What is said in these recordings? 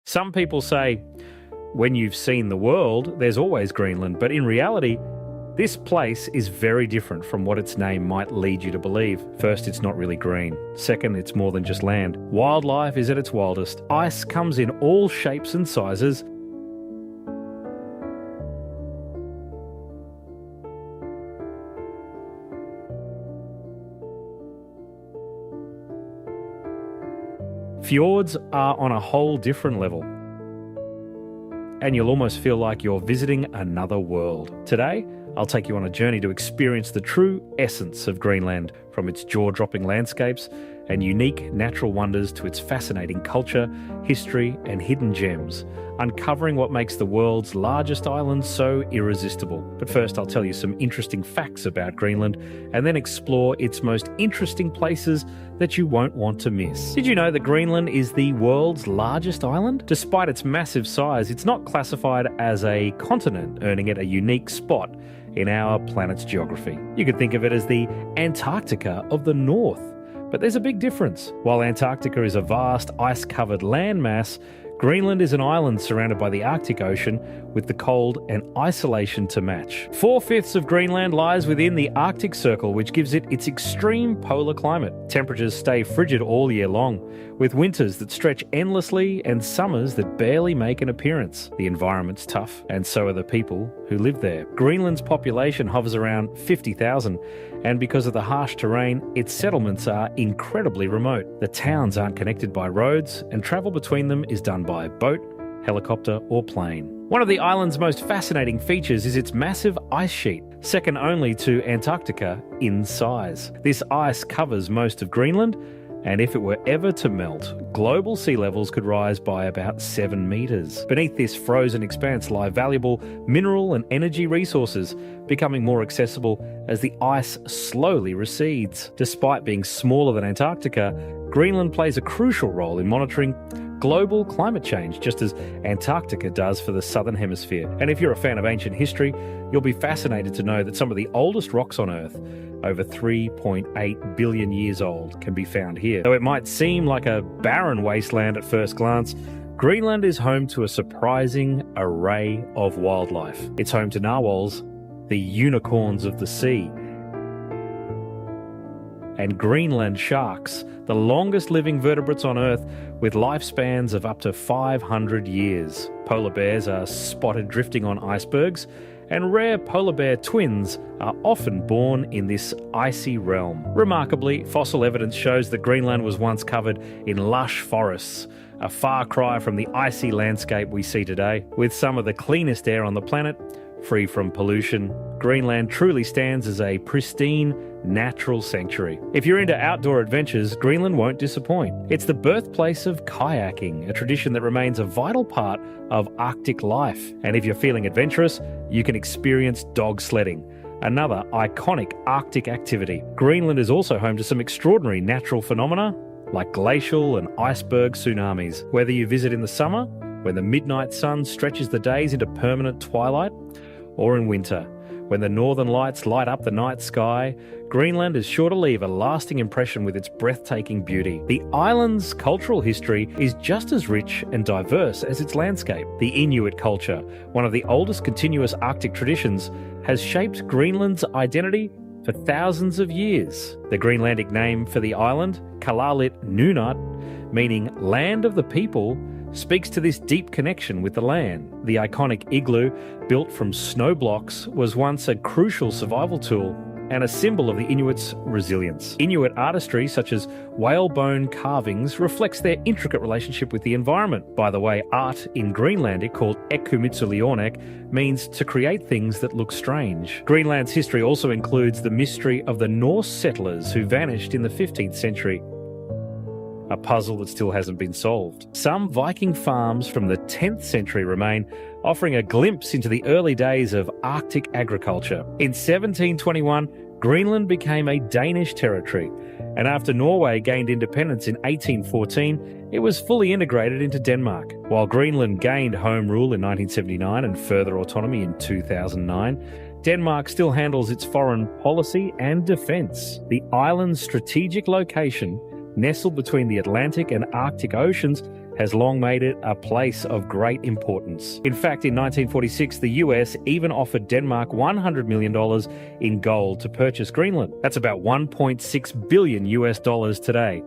Some people say, when you've seen the world, there's always Greenland, but in reality, this place is very different from what its name might lead you to believe. First, it's not really green. Second, it's more than just land. Wildlife is at its wildest. Ice comes in all shapes and sizes. Fjords are on a whole different level, and you'll almost feel like you're visiting another world. Today, I'll take you on a journey to experience the true essence of Greenland, from its jaw-dropping landscapes and unique natural wonders to its fascinating culture, history, and hidden gems, uncovering what makes the world's largest island so irresistible. But first, I'll tell you some interesting facts about Greenland and then explore its most interesting places that you won't want to miss. Did you know that Greenland is the world's largest island? Despite its massive size, it's not classified as a continent, earning it a unique spot in our planet's geography. You could think of it as the Antarctica of the North. But there's a big difference. While Antarctica is a vast ice-covered landmass, Greenland is an island surrounded by the Arctic Ocean with the cold and isolation to match. 4/5 of Greenland lies within the Arctic Circle, which gives it its extreme polar climate. Temperatures stay frigid all year long, with winters that stretch endlessly and summers that barely make an appearance. The environment's tough, and so are the people who live there. Greenland's population hovers around 50,000, and because of the harsh terrain, its settlements are incredibly remote. The towns aren't connected by roads, and travel between them is done by boat, helicopter, or plane. One of the island's most fascinating features is its massive ice sheet, second only to Antarctica in size. This ice covers most of Greenland, and if it were ever to melt, global sea levels could rise by about 7 meters. Beneath this frozen expanse lie valuable mineral and energy resources, becoming more accessible as the ice slowly recedes. Despite being smaller than Antarctica, Greenland plays a crucial role in monitoring global climate change, just as Antarctica does for the Southern Hemisphere. And if you're a fan of ancient history, you'll be fascinated to know that some of the oldest rocks on Earth, over 3.8 billion years old, can be found here. Though it might seem like a barren wasteland at first glance, Greenland is home to a surprising array of wildlife. It's home to narwhals, the unicorns of the sea, and Greenland sharks, the longest living vertebrates on Earth with lifespans of up to 500 years. Polar bears are spotted drifting on icebergs, and rare polar bear twins are often born in this icy realm. Remarkably, fossil evidence shows that Greenland was once covered in lush forests, a far cry from the icy landscape we see today. With some of the cleanest air on the planet, free from pollution, Greenland truly stands as a pristine, natural sanctuary. If you're into outdoor adventures, Greenland won't disappoint. It's the birthplace of kayaking, a tradition that remains a vital part of Arctic life. And if you're feeling adventurous, you can experience dog sledding, another iconic Arctic activity. Greenland is also home to some extraordinary natural phenomena like glacial and iceberg tsunamis. Whether you visit in the summer, when the midnight sun stretches the days into permanent twilight, or in winter, when the northern lights light up the night sky, Greenland is sure to leave a lasting impression with its breathtaking beauty. The island's cultural history is just as rich and diverse as its landscape. The Inuit culture, one of the oldest continuous Arctic traditions, has shaped Greenland's identity for thousands of years. The Greenlandic name for the island, Kalalit Nunaat, meaning land of the people, speaks to this deep connection with the land. The iconic igloo, built from snow blocks, was once a crucial survival tool and a symbol of the Inuits' resilience. Inuit artistry, such as whalebone carvings, reflects their intricate relationship with the environment. By the way, art in Greenlandic, called ekkumitsulionek, means to create things that look strange. Greenland's history also includes the mystery of the Norse settlers who vanished in the 15th century. A puzzle that still hasn't been solved. Some Viking farms from the 10th century remain, offering a glimpse into the early days of Arctic agriculture. In 1721, Greenland became a Danish territory, and after Norway gained independence in 1814, it was fully integrated into Denmark. While Greenland gained home rule in 1979 and further autonomy in 2009, Denmark still handles its foreign policy and defence. The island's strategic location, nestled between the Atlantic and Arctic Oceans, has long made it a place of great importance. In fact, in 1946, the US even offered Denmark $100 million in gold to purchase Greenland. That's about 1.6 billion US dollars today,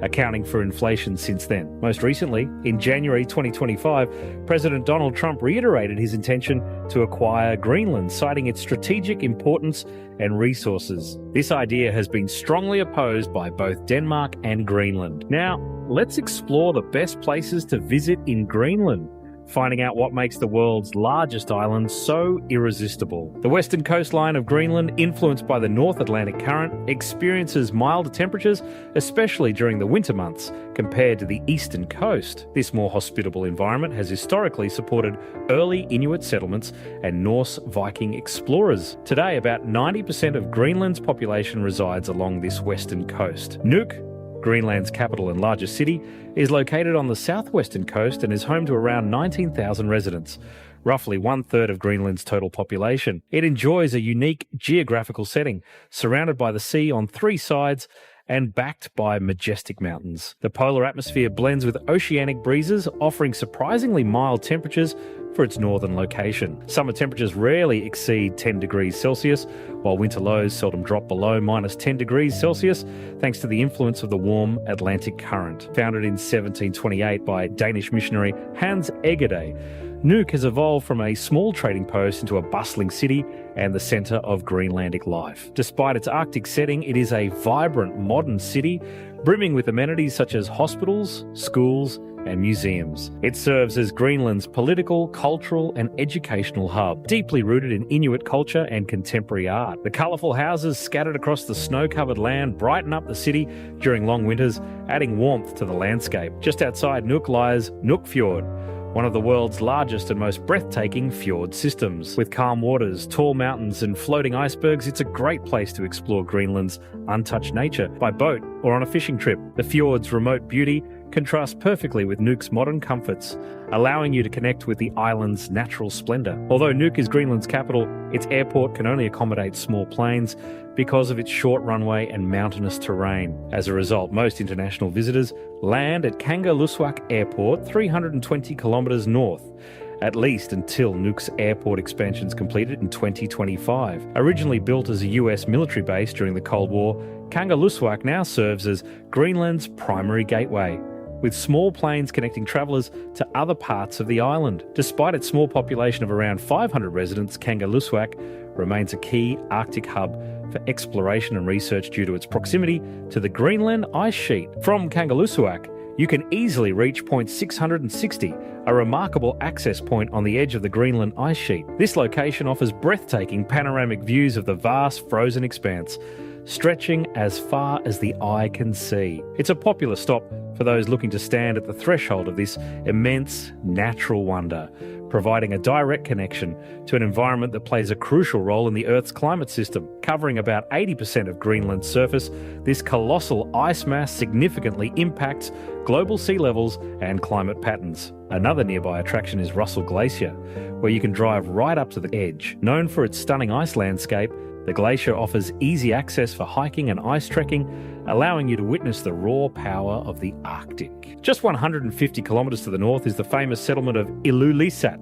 accounting for inflation since then. Most recently, in January 2025, President Donald Trump reiterated his intention to acquire Greenland, citing its strategic importance and resources. This idea has been strongly opposed by both Denmark and Greenland. Now, let's explore the best places to visit in Greenland, finding out what makes the world's largest island so irresistible. The western coastline of Greenland, influenced by the North Atlantic Current, experiences milder temperatures, especially during the winter months, compared to the eastern coast. This more hospitable environment has historically supported early Inuit settlements and Norse Viking explorers. Today, about 90% of Greenland's population resides along this western coast. Nuuk, Greenland's capital and largest city, is located on the southwestern coast and is home to around 19,000 residents, roughly 1/3 of Greenland's total population. It enjoys a unique geographical setting, surrounded by the sea on 3 sides and backed by majestic mountains. The polar atmosphere blends with oceanic breezes, offering surprisingly mild temperatures for its northern location. Summer temperatures rarely exceed 10 degrees Celsius, while winter lows seldom drop below -10 degrees Celsius, thanks to the influence of the warm Atlantic current. Founded in 1728 by Danish missionary Hans Egede, Nuuk has evolved from a small trading post into a bustling city and the centre of Greenlandic life. Despite its Arctic setting, it is a vibrant modern city, brimming with amenities such as hospitals, schools, and museums. It serves as Greenland's political, cultural, and educational hub, deeply rooted in Inuit culture and contemporary art. The colourful houses scattered across the snow-covered land brighten up the city during long winters, adding warmth to the landscape. Just outside Nuuk lies Nuuk Fjord, one of the world's largest and most breathtaking fjord systems. With calm waters, tall mountains, and floating icebergs, it's a great place to explore Greenland's untouched nature by boat or on a fishing trip. The fjord's remote beauty contrasts perfectly with Nuuk's modern comforts, allowing you to connect with the island's natural splendour. Although Nuuk is Greenland's capital, its airport can only accommodate small planes because of its short runway and mountainous terrain. As a result, most international visitors land at Kangerlussuaq Airport, 320 kilometres north, at least until Nuuk's airport expansion is completed in 2025. Originally built as a US military base during the Cold War, Kangerlussuaq now serves as Greenland's primary gateway, with small planes connecting travellers to other parts of the island. Despite its small population of around 500 residents, Kangerlussuaq remains a key Arctic hub for exploration and research due to its proximity to the Greenland ice sheet. From Kangerlussuaq, you can easily reach point 660, a remarkable access point on the edge of the Greenland ice sheet. This location offers breathtaking panoramic views of the vast frozen expanse, stretching as far as the eye can see. It's a popular stop for those looking to stand at the threshold of this immense natural wonder, providing a direct connection to an environment that plays a crucial role in the Earth's climate system. Covering about 80% of Greenland's surface, this colossal ice mass significantly impacts global sea levels and climate patterns. Another nearby attraction is Russell Glacier, where you can drive right up to the edge. Known for its stunning ice landscape, the glacier offers easy access for hiking and ice trekking, allowing you to witness the raw power of the Arctic. Just 150 kilometres to the north is the famous settlement of Ilulissat,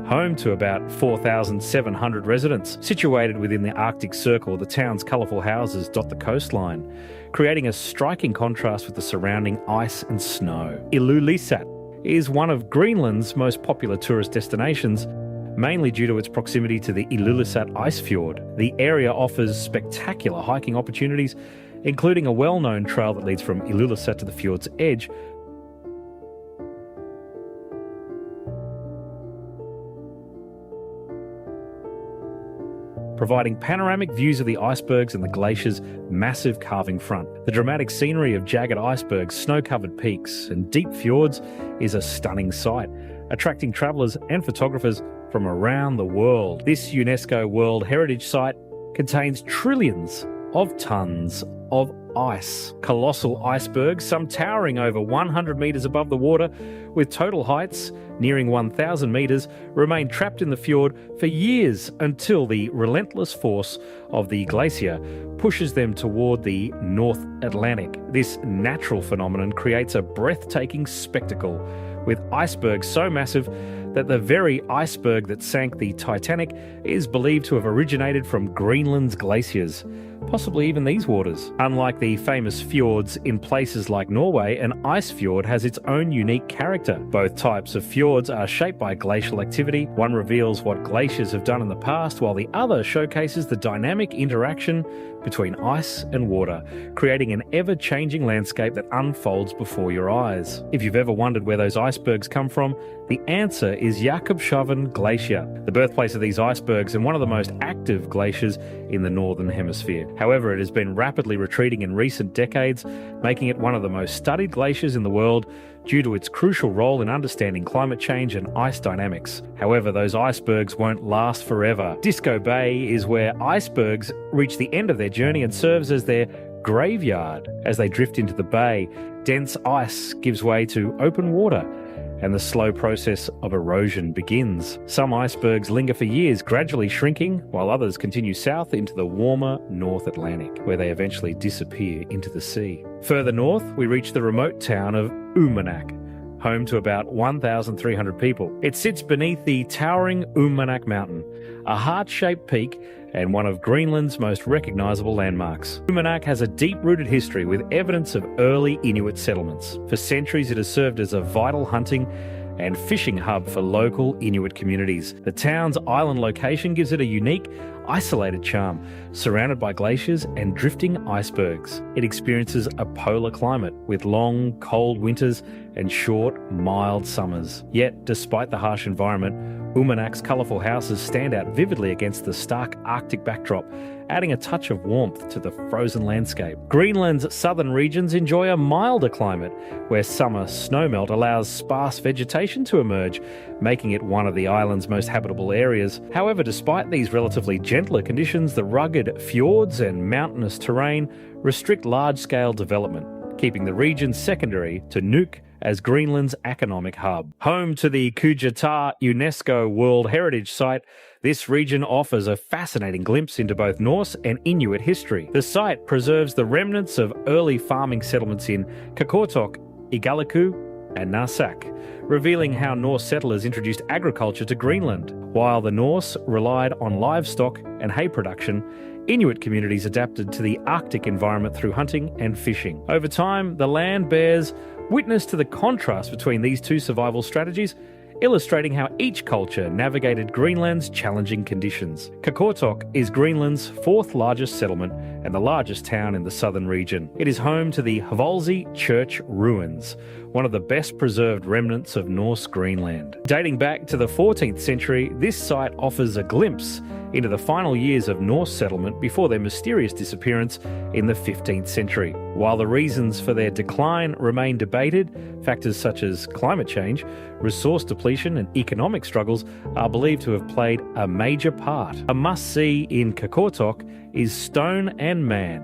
home to about 4,700 residents. Situated within the Arctic Circle, the town's colourful houses dot the coastline, creating a striking contrast with the surrounding ice and snow. Ilulissat is one of Greenland's most popular tourist destinations, mainly due to its proximity to the Ilulissat Ice Fjord. The area offers spectacular hiking opportunities, including a well-known trail that leads from Ilulissat to the fjord's edge, providing panoramic views of the icebergs and the glacier's massive carving front. The dramatic scenery of jagged icebergs, snow-covered peaks, and deep fjords is a stunning sight, attracting travellers and photographers from around the world. This UNESCO World Heritage Site contains trillions of tonnes of ice. Colossal icebergs, some towering over 100 metres above the water, with total heights nearing 1,000 metres, remain trapped in the fjord for years until the relentless force of the glacier pushes them toward the North Atlantic. This natural phenomenon creates a breathtaking spectacle, with icebergs so massive that the very iceberg that sank the Titanic is believed to have originated from Greenland's glaciers, possibly even these waters. Unlike the famous fjords in places like Norway, an ice fjord has its own unique character. Both types of fjords are shaped by glacial activity. One reveals what glaciers have done in the past, while the other showcases the dynamic interaction between ice and water, creating an ever-changing landscape that unfolds before your eyes. If you've ever wondered where those icebergs come from, the answer is Jakobshavn Glacier, the birthplace of these icebergs and one of the most active glaciers in the Northern Hemisphere. However, it has been rapidly retreating in recent decades, making it one of the most studied glaciers in the world due to its crucial role in understanding climate change and ice dynamics. However, those icebergs won't last forever. Disco Bay is where icebergs reach the end of their journey and serves as their graveyard. As they drift into the bay, dense ice gives way to open water, and the slow process of erosion begins. Some icebergs linger for years, gradually shrinking, while others continue south into the warmer North Atlantic, where they eventually disappear into the sea. Further north, we reach the remote town of Uummannaq, home to about 1,300 people. It sits beneath the towering Uummannaq Mountain, a heart-shaped peak and one of Greenland's most recognisable landmarks. Uummannaq has a deep-rooted history with evidence of early Inuit settlements. For centuries, it has served as a vital hunting and fishing hub for local Inuit communities. The town's island location gives it a unique, isolated charm, surrounded by glaciers and drifting icebergs. It experiences a polar climate with long, cold winters and short, mild summers. Yet, despite the harsh environment, Uummannaq's colourful houses stand out vividly against the stark Arctic backdrop, adding a touch of warmth to the frozen landscape. Greenland's southern regions enjoy a milder climate, where summer snowmelt allows sparse vegetation to emerge, making it one of the island's most habitable areas. However, despite these relatively gentler conditions, the rugged fjords and mountainous terrain restrict large-scale development, keeping the region secondary to Nuuk as Greenland's economic hub. Home to the Kuujjuaq UNESCO World Heritage Site, this region offers a fascinating glimpse into both Norse and Inuit history. The site preserves the remnants of early farming settlements in Qaqortoq, Igaliku, and Narsak, revealing how Norse settlers introduced agriculture to Greenland. While the Norse relied on livestock and hay production, Inuit communities adapted to the Arctic environment through hunting and fishing. Over time, the land bears witness to the contrast between these two survival strategies, illustrating how each culture navigated Greenland's challenging conditions. Qaqortoq is Greenland's fourth largest settlement and the largest town in the southern region. It is home to the Hvalsey Church ruins, one of the best preserved remnants of Norse Greenland. Dating back to the 14th century, this site offers a glimpse into the final years of Norse settlement before their mysterious disappearance in the 15th century. While the reasons for their decline remain debated, factors such as climate change, resource depletion, and economic struggles are believed to have played a major part. A must-see in Qaqortoq is Stone and Man,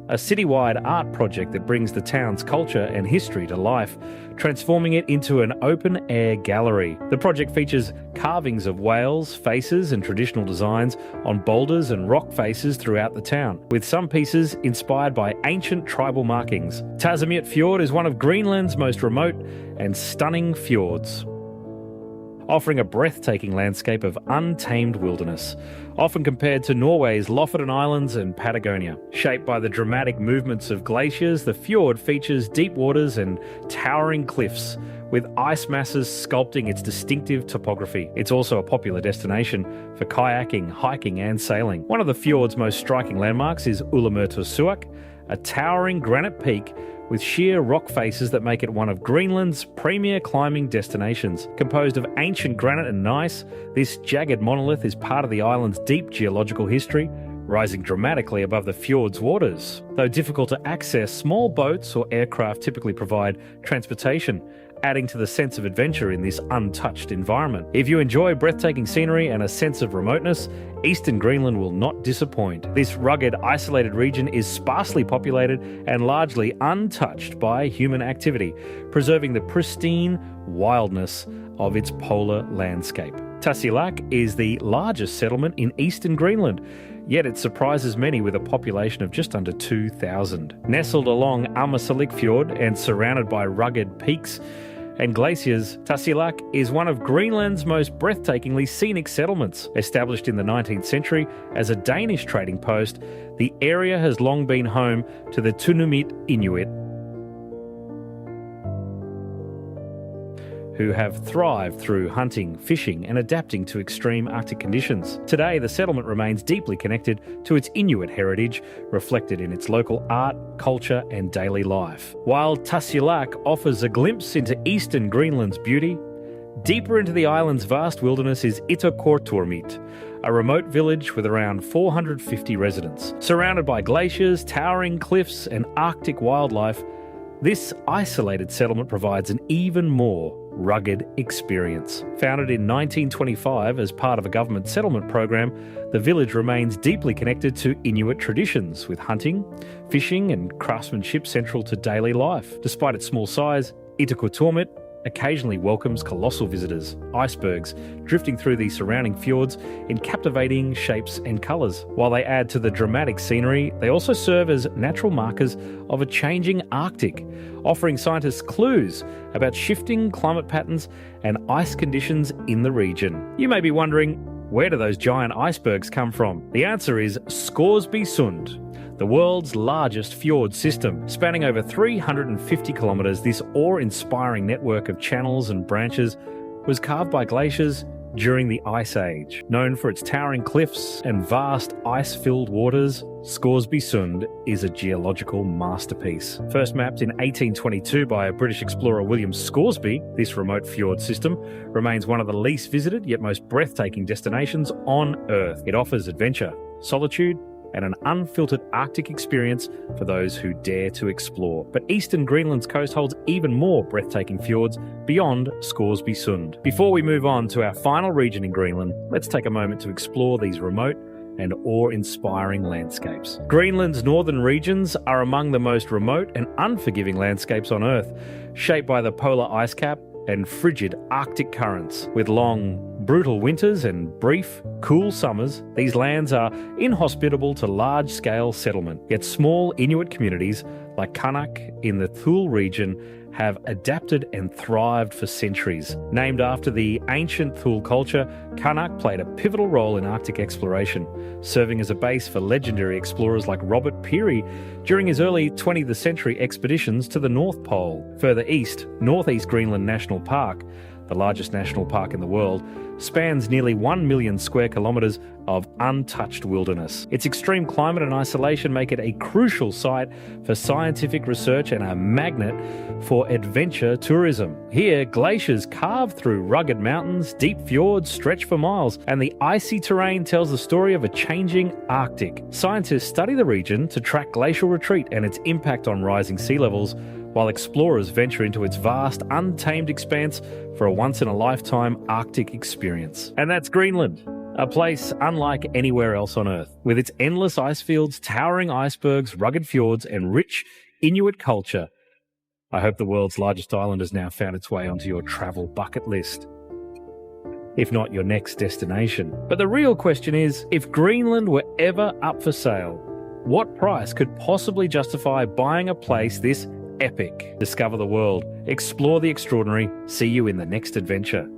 a citywide art project that brings the town's culture and history to life, transforming it into an open-air gallery. The project features carvings of whales, faces, and traditional designs on boulders and rock faces throughout the town, with some pieces inspired by ancient tribal markings. Tasamiut Fjord is one of Greenland's most remote and stunning fjords, offering a breathtaking landscape of untamed wilderness, often compared to Norway's Lofoten Islands and Patagonia. Shaped by the dramatic movements of glaciers, the fjord features deep waters and towering cliffs, with ice masses sculpting its distinctive topography. It's also a popular destination for kayaking, hiking, and sailing. One of the fjord's most striking landmarks is Ullamertorsuaq, a towering granite peak with sheer rock faces that make it one of Greenland's premier climbing destinations. Composed of ancient granite and gneiss, this jagged monolith is part of the island's deep geological history, rising dramatically above the fjord's waters. Though difficult to access, small boats or aircraft typically provide transportation, adding to the sense of adventure in this untouched environment. If you enjoy breathtaking scenery and a sense of remoteness, eastern Greenland will not disappoint. This rugged, isolated region is sparsely populated and largely untouched by human activity, preserving the pristine wildness of its polar landscape. Tasiilaq is the largest settlement in eastern Greenland, yet it surprises many with a population of just under 2,000. Nestled along Ammassalik Fjord and surrounded by rugged peaks and glaciers, Tasiilaq is one of Greenland's most breathtakingly scenic settlements. Established in the 19th century as a Danish trading post, the area has long been home to the Tunumit Inuit, who have thrived through hunting, fishing, and adapting to extreme Arctic conditions. Today, the settlement remains deeply connected to its Inuit heritage, reflected in its local art, culture, and daily life. While Tasiilaq offers a glimpse into eastern Greenland's beauty, deeper into the island's vast wilderness is Ittoqqortoormiit, a remote village with around 450 residents. Surrounded by glaciers, towering cliffs, and Arctic wildlife, this isolated settlement provides an even more rugged experience. Founded in 1925 as part of a government settlement program, the village remains deeply connected to Inuit traditions, with hunting, fishing, and craftsmanship central to daily life. Despite its small size, Ittoqqortoormiit occasionally welcomes colossal visitors, icebergs, drifting through the surrounding fjords in captivating shapes and colours. While they add to the dramatic scenery, they also serve as natural markers of a changing Arctic, offering scientists clues about shifting climate patterns and ice conditions in the region. You may be wondering, where do those giant icebergs come from? The answer is Scoresby Sund, the world's largest fjord system. Spanning over 350 kilometres, this awe-inspiring network of channels and branches was carved by glaciers during the Ice Age. Known for its towering cliffs and vast ice-filled waters, Scoresby Sund is a geological masterpiece. First mapped in 1822 by British explorer William Scoresby, this remote fjord system remains one of the least visited yet most breathtaking destinations on Earth. It offers adventure, solitude, and an unfiltered Arctic experience for those who dare to explore. But eastern Greenland's coast holds even more breathtaking fjords beyond Scoresby Sund. Before we move on to our final region in Greenland, let's take a moment to explore these remote and awe-inspiring landscapes. Greenland's northern regions are among the most remote and unforgiving landscapes on Earth, shaped by the polar ice cap and frigid Arctic currents. With long, brutal winters and brief, cool summers, these lands are inhospitable to large-scale settlement. Yet small Inuit communities like Kanak in the Thule region have adapted and thrived for centuries. Named after the ancient Thule culture, Kanak played a pivotal role in Arctic exploration, serving as a base for legendary explorers like Robert Peary during his early 20th century expeditions to the North Pole. Further east, Northeast Greenland National Park, the largest national park in the world, spans nearly 1 million square kilometres of untouched wilderness. Its extreme climate and isolation make it a crucial site for scientific research and a magnet for adventure tourism. Here, glaciers carve through rugged mountains, deep fjords stretch for miles, and the icy terrain tells the story of a changing Arctic. Scientists study the region to track glacial retreat and its impact on rising sea levels, while explorers venture into its vast, untamed expanse for a once-in-a-lifetime Arctic experience. And that's Greenland, a place unlike anywhere else on Earth. With its endless ice fields, towering icebergs, rugged fjords, and rich Inuit culture, I hope the world's largest island has now found its way onto your travel bucket list, if not your next destination. But the real question is, if Greenland were ever up for sale, what price could possibly justify buying a place this epic? Discover the world, explore the extraordinary. See you in the next adventure.